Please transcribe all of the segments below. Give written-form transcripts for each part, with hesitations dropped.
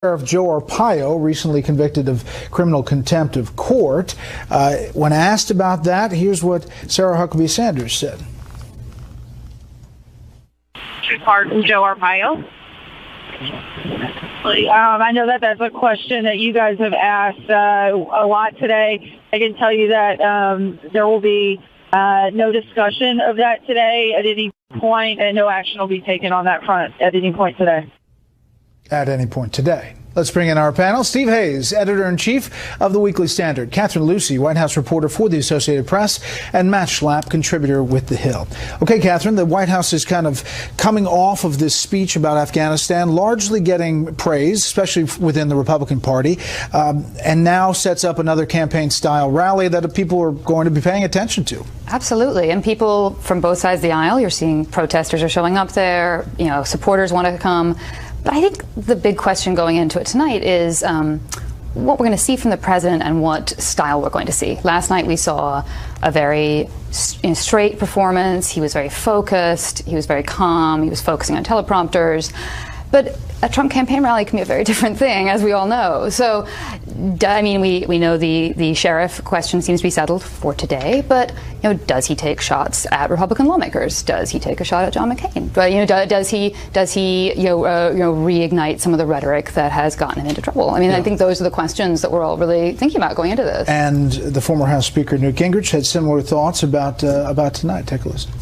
Sheriff Joe Arpaio, recently convicted of criminal contempt of court. When asked about that, here's what Sarah Huckabee Sanders said. Pardon, Joe Arpaio? I know that that's a question that you guys have asked a lot today. I can tell you that there will be no discussion of that today at any point, and no action will be taken on that front at any point today. At any point today. Let's bring in our panel. Steve Hayes, editor-in-chief of the Weekly Standard. Catherine Lucy, White House reporter for the Associated Press. And Matt Schlapp, contributor with The Hill. Okay, Catherine, the White House is kind of coming off of this speech about Afghanistan, largely getting praise, especially within the Republican Party, and now sets up another campaign-style rally that people are going to be paying attention to. Absolutely. And people from both sides of the aisle, you're seeing protesters are showing up there, supporters want to come. But I think the big question going into it tonight is what we're going to see from the president and what style we're going to see. Last night we saw a very straight performance. He was very focused. He was very calm. He was focusing on teleprompters. But a Trump campaign rally can be a very different thing, as we all know. So, I mean, we know the sheriff question seems to be settled for today, but, does he take shots at Republican lawmakers? Does he take a shot at John McCain? But, does he reignite some of the rhetoric that has gotten him into trouble? I mean, I think those are the questions that we're all really thinking about going into this. And the former House Speaker Newt Gingrich had similar thoughts about tonight. Take a listen.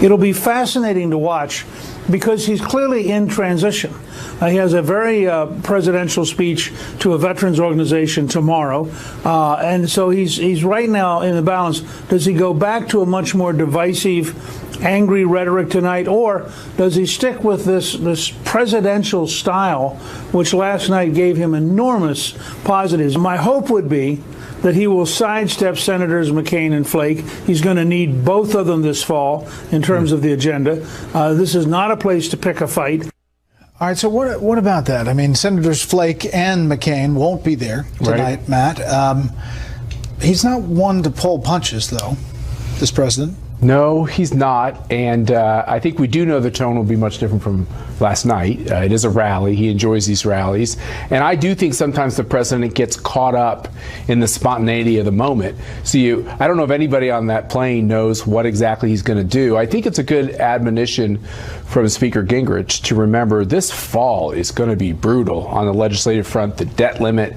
It'll be fascinating to watch because he's clearly in transition. He has a very presidential speech to a veterans organization tomorrow, and so he's right now in the balance. Does he go back to a much more divisive, angry rhetoric tonight, or does he stick with this presidential style, which last night gave him enormous positives? My hope would be that he will sidestep Senators McCain and Flake. He's going to need both of them this fall in terms of the agenda. This is not a place to pick a fight. All right, so what about that? I mean, Senators Flake and McCain won't be there tonight, right, Matt. He's not one to pull punches, though, this president. No, he's not, and I think we do know the tone will be much different from last night. It is a rally. He enjoys these rallies, and I do think sometimes the president gets caught up in the spontaneity of the moment. So I don't know if anybody on that plane knows what exactly he's going to do. I think it's a good admonition from Speaker Gingrich to remember this fall is going to be brutal on the legislative front. The debt limit,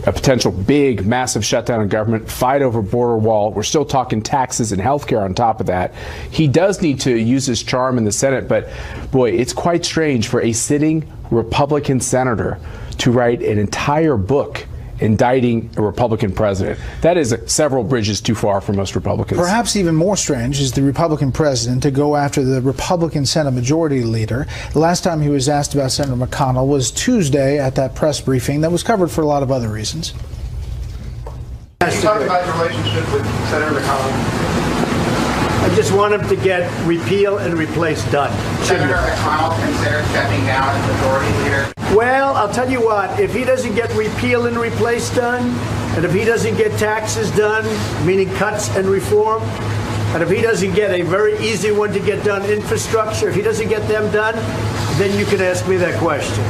a potential big, massive shutdown of government, fight over border wall. We're still talking taxes and health care on top of that. He does need to use his charm in the Senate, but boy, it's quite strange for a sitting Republican senator to write an entire book indicting a Republican president. That is several bridges too far for most Republicans. Perhaps even more strange is the Republican president to go after the Republican Senate Majority Leader. The last time he was asked about Senator McConnell was Tuesday at that press briefing that was covered for a lot of other reasons. Can you talk about your relationship with Senator McConnell? I just want him to get repeal and replace done. Senator McConnell considered stepping down as Majority Leader? Well, I'll tell you what, if he doesn't get repeal and replace done, and if he doesn't get taxes done, meaning cuts and reform, and if he doesn't get a very easy one to get done, infrastructure, if he doesn't get them done, then you can ask me that question.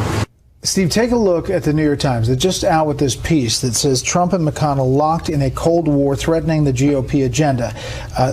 Steve, take a look at the New York Times. They're just out with this piece that says Trump and McConnell locked in a Cold War threatening the GOP agenda.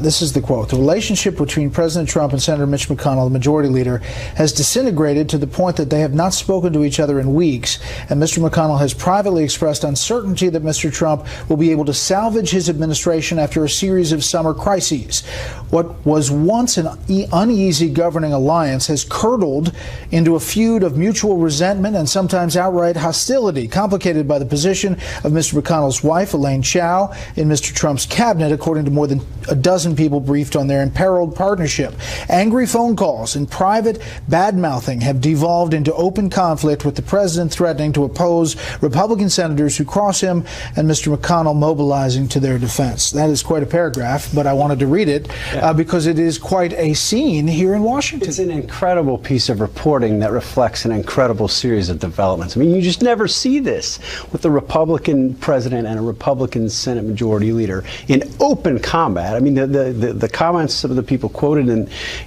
This is the quote. The relationship between President Trump and Senator Mitch McConnell, the majority leader, has disintegrated to the point that they have not spoken to each other in weeks. And Mr. McConnell has privately expressed uncertainty that Mr. Trump will be able to salvage his administration after a series of summer crises. What was once an uneasy governing alliance has curdled into a feud of mutual resentment and sometimes outright hostility, complicated by the position of Mr. McConnell's wife, Elaine Chao, in Mr. Trump's cabinet, according to more than a dozen people briefed on their imperiled partnership. Angry phone calls and private bad-mouthing have devolved into open conflict, with the president threatening to oppose Republican senators who cross him and Mr. McConnell mobilizing to their defense. That is quite a paragraph, but I wanted to read it because it is quite a scene here in Washington. It's an incredible piece of reporting that reflects an incredible series of developments. I mean, you just never see this with a Republican president and a Republican Senate Majority Leader in open combat. I mean, the comments of the people quoted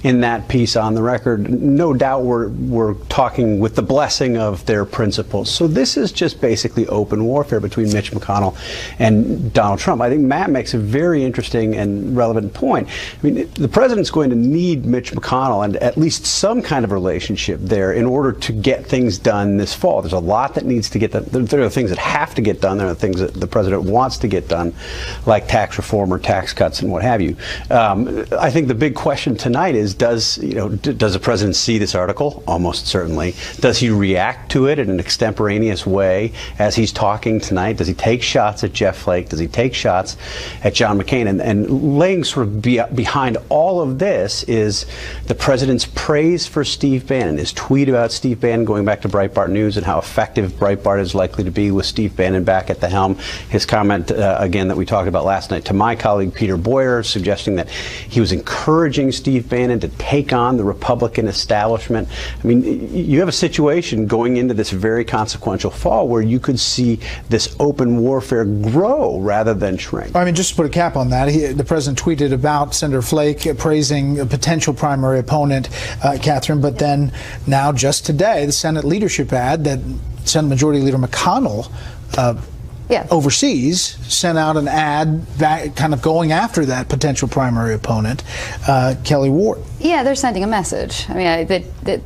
in that piece on the record, no doubt were talking with the blessing of their principles. So this is just basically open warfare between Mitch McConnell and Donald Trump. I think Matt makes a very interesting and relevant point. I mean, the president's going to need Mitch McConnell and at least some kind of relationship there in order to get things done this fall. There's a lot that needs to get done. There are things that have to get done. There are things that the president wants to get done, like tax reform or tax cuts and what have you. I think the big question tonight is, does the president see this article? Almost certainly. Does he react to it in an extemporaneous way as he's talking tonight? Does he take shots at Jeff Flake? Does he take shots at John McCain? And laying sort of behind all of this is the president's praise for Steve Bannon, his tweet about Steve Bannon going back to Breitbart News and how effective Breitbart is likely to be with Steve Bannon back at the helm. His comment, again, that we talked about last night to my colleague Peter Boyer, suggesting that he was encouraging Steve Bannon to take on the Republican establishment. I mean, you have a situation going into this very consequential fall where you could see this open warfare grow rather than shrink. I mean, just to put a cap on that, the president tweeted about Senator Flake praising a potential primary opponent, Catherine, but then now just today, the Senate leadership ad that Senate Majority Leader McConnell overseas sent out an ad back, kind of going after that potential primary opponent, Kelly Ward. Yeah, they're sending a message. I mean,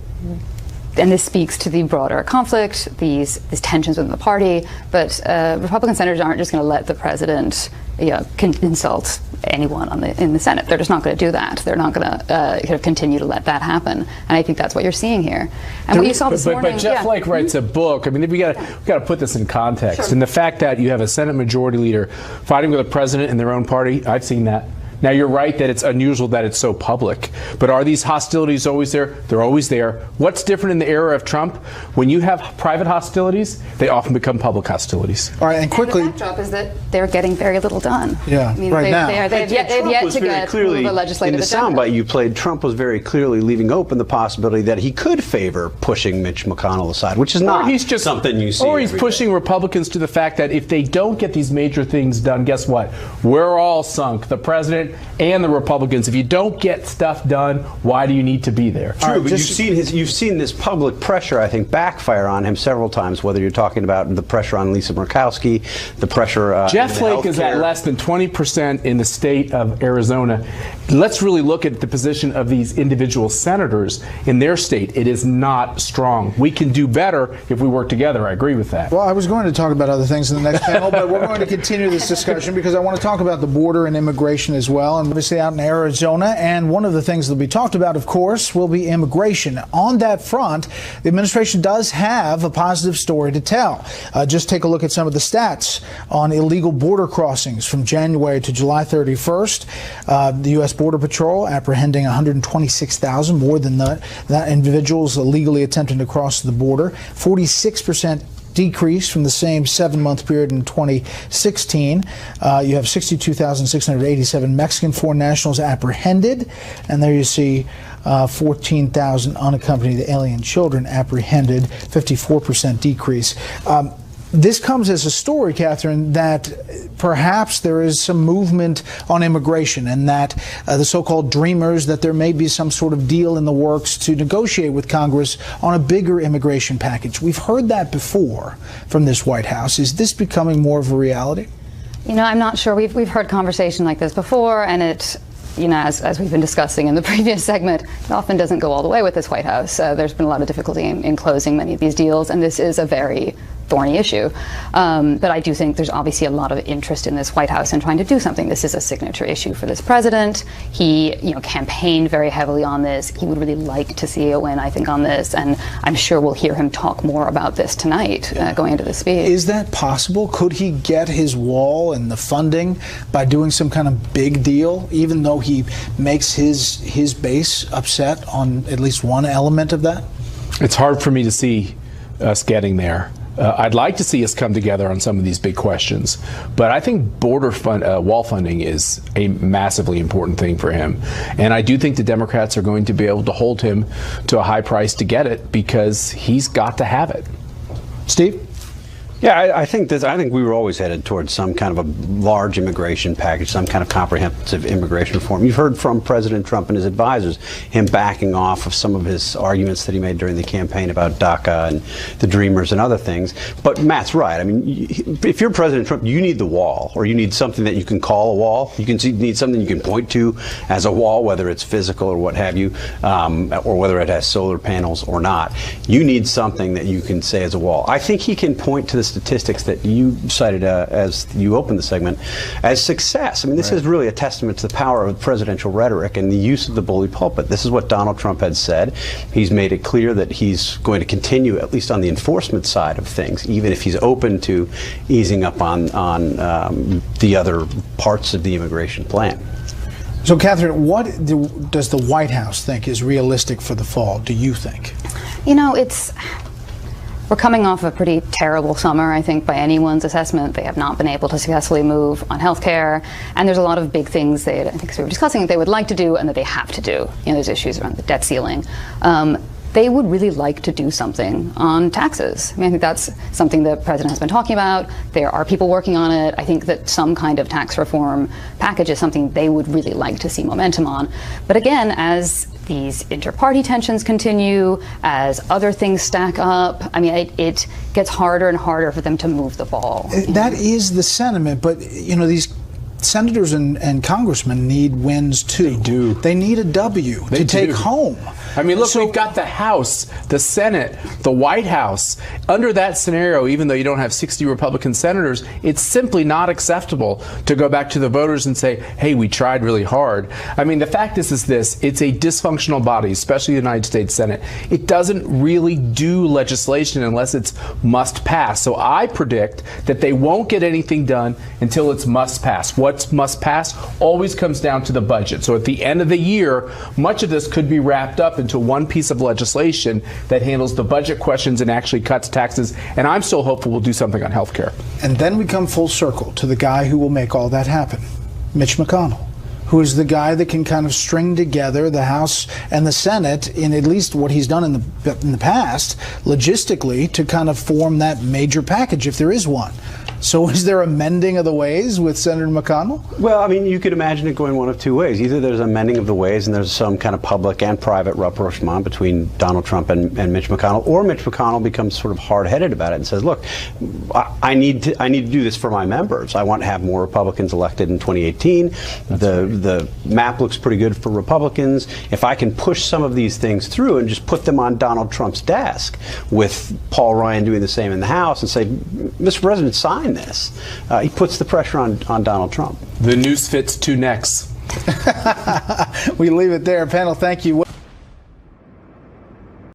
and this speaks to the broader conflict, these tensions within the party. But Republican senators aren't just going to let the president insult anyone in the Senate. They're just not going to do that. They're not going to continue to let that happen. And I think that's what you're seeing here. And what you saw this morning. But Jeff Flake writes a book. I mean, we got to put this in context. Sure. And the fact that you have a Senate Majority Leader fighting with a president in their own party, I've seen that. Now, you're right that it's unusual that it's so public, but are these hostilities always there? They're always there. What's different in the era of Trump? When you have private hostilities, they often become public hostilities. All right, and quickly. And the backdrop is that they're getting very little done. Yeah, I mean, right now. They've yet to get the legislative in the soundbite you played, Trump was very clearly leaving open the possibility that he could favor pushing Mitch McConnell aside, which is not something you see. Or he's pushing Republicans to the fact that if they don't get these major things done, guess what? We're all sunk. The president and the Republicans. If you don't get stuff done, why do you need to be there? True, but you've seen this public pressure, I think, backfire on him several times, whether you're talking about the pressure on Lisa Murkowski, the pressure Jeff Flake is at less than 20% in the state of Arizona. Let's really look at the position of these individual senators in their state. It is not strong. We can do better if we work together. I agree with that. Well, I was going to talk about other things in the next panel, but we're going to continue this discussion because I want to talk about the border and immigration as well, and obviously out in Arizona. And one of the things that will be talked about, of course, will be immigration. On that front, the administration does have a positive story to tell. Just take a look at some of the stats on illegal border crossings from January to July 31st. The U.S. Border Patrol apprehending 126,000, more than that individuals illegally attempting to cross the border, 46% decrease from the same 7-month period in 2016. You have 62,687 Mexican foreign nationals apprehended, and there you see 14,000 unaccompanied alien children apprehended, 54% decrease. This comes as a story, Catherine, that perhaps there is some movement on immigration and that the so-called dreamers, that there may be some sort of deal in the works to negotiate with Congress on a bigger immigration package. We've heard that before from this White House. Is this becoming more of a reality? You know, I'm not sure. We've heard conversation like this before, and it, you know, as we've been discussing in the previous segment, it often doesn't go all the way with this White House. There's been a lot of difficulty in closing many of these deals, and this is a very thorny issue. But I do think there's obviously a lot of interest in this White House in trying to do something. This is a signature issue for this president. He, campaigned very heavily on this. He would really like to see a win, I think, on this, and I'm sure we'll hear him talk more about this tonight going into the speech. Is that possible? Could he get his wall and the funding by doing some kind of big deal, even though he makes his base upset on at least one element of that? It's hard for me to see us getting there. I'd like to see us come together on some of these big questions, but I think wall funding is a massively important thing for him. And I do think the Democrats are going to be able to hold him to a high price to get it because he's got to have it. Steve? Yeah, I think we were always headed towards some kind of a large immigration package, some kind of comprehensive immigration reform. You've heard from President Trump and his advisors, him backing off of some of his arguments that he made during the campaign about DACA and the Dreamers and other things. But Matt's right. I mean, if you're President Trump, you need the wall, or you need something that you can call a wall. You need something you can point to as a wall, whether it's physical or what have you, or whether it has solar panels or not. You need something that you can say as a wall. I think he can point to the statistics that you cited as you opened the segment as success. I mean, this is really a testament to the power of presidential rhetoric and the use of the bully pulpit. This is what Donald Trump had said. He's made it clear that he's going to continue, at least on the enforcement side of things, even if he's open to easing up on the other parts of the immigration plan. So, Catherine, what does the White House think is realistic for the fall, do you think? You know, we're coming off a pretty terrible summer, I think, by anyone's assessment. They have not been able to successfully move on health care, and there's a lot of big things I think as we were discussing, that they would like to do and that they have to do. You know, there's issues around the debt ceiling. They would really like to do something on taxes. I mean, I think that's something the president has been talking about. There are people working on it. I think that some kind of tax reform package is something they would really like to see momentum on. But again, as these inter-party tensions continue, as other things stack up, I mean, it gets harder and harder for them to move the ball. That is the sentiment, but, you know, these senators and congressmen need wins too. They do. They need a W to take home. I mean, look, we've got the House, the Senate, the White House. Under that scenario, even though you don't have 60 Republican senators, it's simply not acceptable to go back to the voters and say, hey, we tried really hard. I mean, the fact is this, it's a dysfunctional body, especially the United States Senate. It doesn't really do legislation unless it's must pass. So I predict that they won't get anything done until it's must pass. What's must pass always comes down to the budget. So at the end of the year, much of this could be wrapped up into one piece of legislation that handles the budget questions and actually cuts taxes. And I'm still hopeful we'll do something on health care. And then we come full circle to the guy who will make all that happen, Mitch McConnell, who is the guy that can kind of string together the House and the Senate in at least what he's done in the past, logistically, to kind of form that major package if there is one. So is there a mending of the ways with Senator McConnell? Well, I mean, you could imagine it going one of two ways. Either there's a mending of the ways and there's some kind of public and private rapprochement between Donald Trump and Mitch McConnell, or Mitch McConnell becomes sort of hard-headed about it and says, look, I need to do this for my members. I want to have more Republicans elected in 2018. The map looks pretty good for Republicans. If I can push some of these things through and just put them on Donald Trump's desk, with Paul Ryan doing the same in the House, and say, Mr. President, sign this. He puts the pressure on Donald Trump. The noose fits two necks. We leave it there. Panel, thank you.